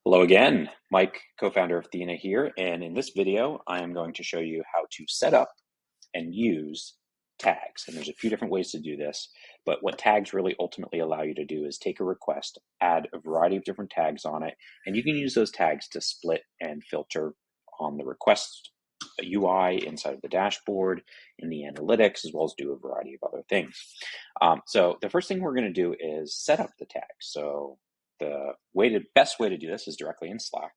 Hello again, Mike, co-founder of Thena here, and in this video, I am going to show you how to set up and use tags. And there's a few different ways to do this, but what tags really ultimately allow you to do is take a request, add a variety of different tags on it, and you can use those tags to split and filter on the request UI inside of the dashboard, in the analytics, as well as do a variety of other things. So the first thing we're going to do is set up the tags. So the best way to do this is directly in Slack,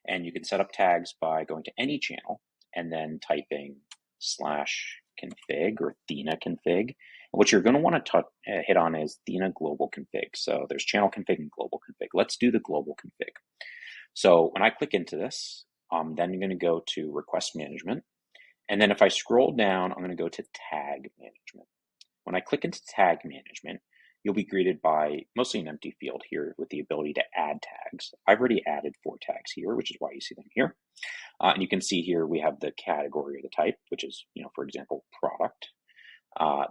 and you can set up tags by going to any channel and then typing /config or Thena config. And what you're going to want to hit on is Thena global config. So there's channel config and global config. Let's do the global config. So when I click into this, then you're going to go to request management. And then if I scroll down, I'm going to go to tag management. When I click into tag management, you'll be greeted by mostly an empty field here with the ability to add tags. I've already added 4 tags here, which is why you see them here. And you can see here we have the category or the type, which is, for example, product.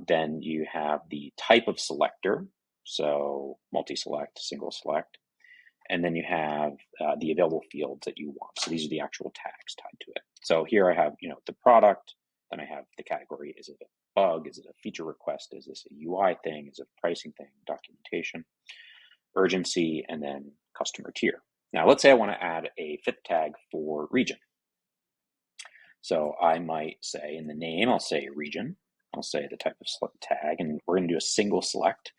Then you have the type of selector, so multi-select, single select. And then you have the available fields that you want. So these are the actual tags tied to it. So here I have, the product, then I have the category. Is it a bug? Is it a feature request? Is this a UI thing? Is it a pricing thing? Documentation, urgency, and then customer tier. Now, let's say I want to add a 5th tag for region. So I might say in the name, I'll say region. I'll say the type of select tag, and we're going to do a single select,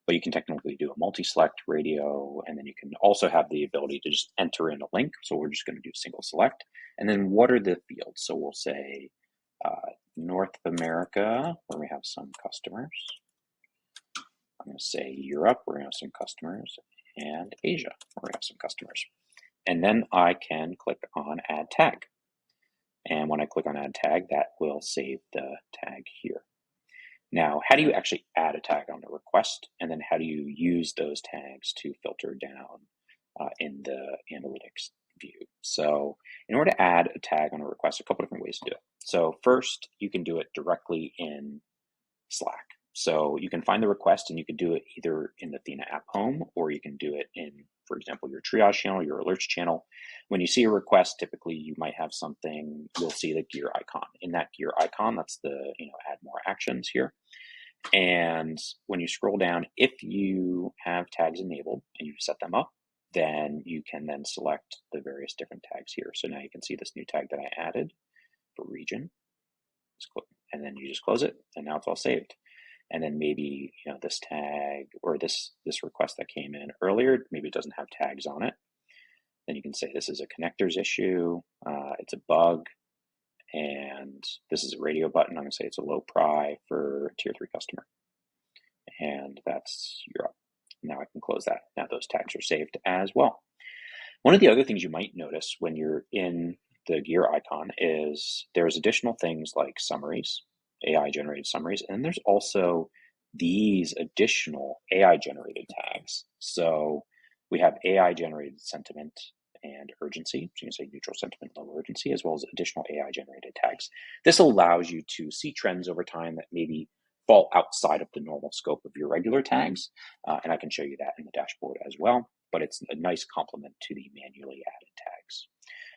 but you can technically do a multi-select radio, and then you can also have the ability to just enter in a link. So we're just going to do single select. And then what are the fields? So we'll say North America, where we have some customers. I'm going to say Europe, where we have some customers, and Asia, where we have some customers. And then I can click on Add Tag. And when I click on Add Tag, that will save the tag here. Now, how do you actually add a tag on a request? And then how do you use those tags to filter down in the analytics view? So in order to add a tag on a request, a couple different ways to do it. So first, you can do it directly in Slack. So you can find the request and you can do it either in the Thena app home, or you can do it in, for example, your triage channel, your alerts channel. When you see a request, typically you might have something, you'll see the gear icon. In that gear icon, that's the, add more actions here. And when you scroll down, if you have tags enabled and you've set them up, then you can then select the various different tags here. So now you can see this new tag that I added for region, and then you just close it, and now it's all saved. And then maybe, this tag or this request that came in earlier, maybe it doesn't have tags on it. Then you can say this is a connectors issue, it's a bug, and this is a radio button. I'm going to say it's a low pry for tier 3 customer. And that's Europe. Now I can close that. Now those tags are saved as well. One of the other things you might notice when you're in the gear icon is there's additional things like summaries, AI generated summaries, and there's also these additional AI generated tags. So we have AI generated sentiment and urgency. So you can say neutral sentiment, low urgency, as well as additional AI generated tags. This allows you to see trends over time that maybe fall outside of the normal scope of your regular tags. And I can show you that in the dashboard as well, but it's a nice complement to the manually added tags.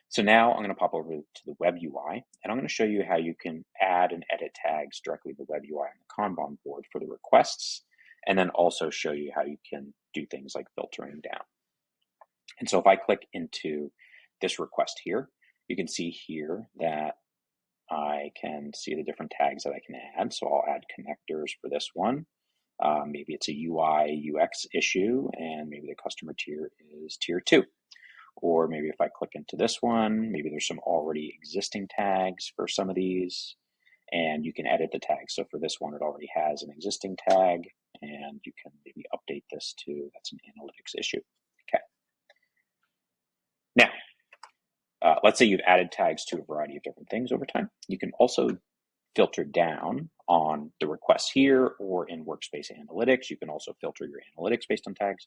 So now I'm going to pop over to the Web UI, and I'm going to show you how you can add and edit tags directly to the Web UI and the Kanban board for the requests, and then also show you how you can do things like filtering down. And so if I click into this request here, you can see here that I can see the different tags that I can add. So I'll add connectors for this one. Maybe it's a UI UX issue, and maybe the customer tier is tier 2. Or maybe if I click into this one, maybe there's some already existing tags for some of these, and you can edit the tags. So for this one, it already has an existing tag, and you can maybe update this to, that's an analytics issue. Okay. Now, let's say you've added tags to a variety of different things over time. You can also filter down on the requests here or in Workspace Analytics. You can also filter your analytics based on tags.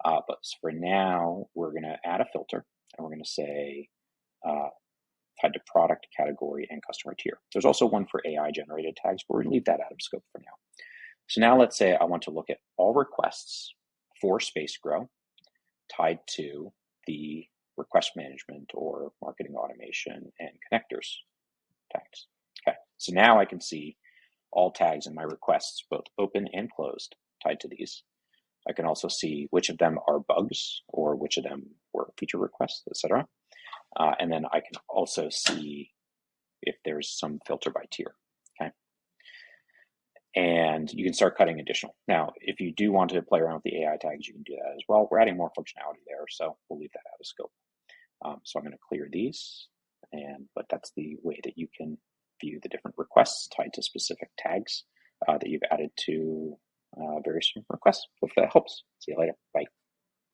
But for now, we're going to add a filter, and we're going to say tied to product, category, and customer tier. There's also one for AI generated tags, but we're going to leave that out of scope for now. So now let's say I want to look at all requests for Space Grow tied to the request management or marketing automation and connectors tags. Okay, so now I can see all tags in my requests, both open and closed, tied to these. I can also see which of them are bugs or which of them were feature requests, etc. And then I can also see if there's some filter by tier. Okay, and you can start cutting additional. Now, if you do want to play around with the AI tags, you can do that as well. We're adding more functionality there, so we'll leave that out of scope. So I'm going to clear these, but that's the way that you can view the different requests tied to specific tags that you've added to various requests. Hope that helps. See you later. Bye.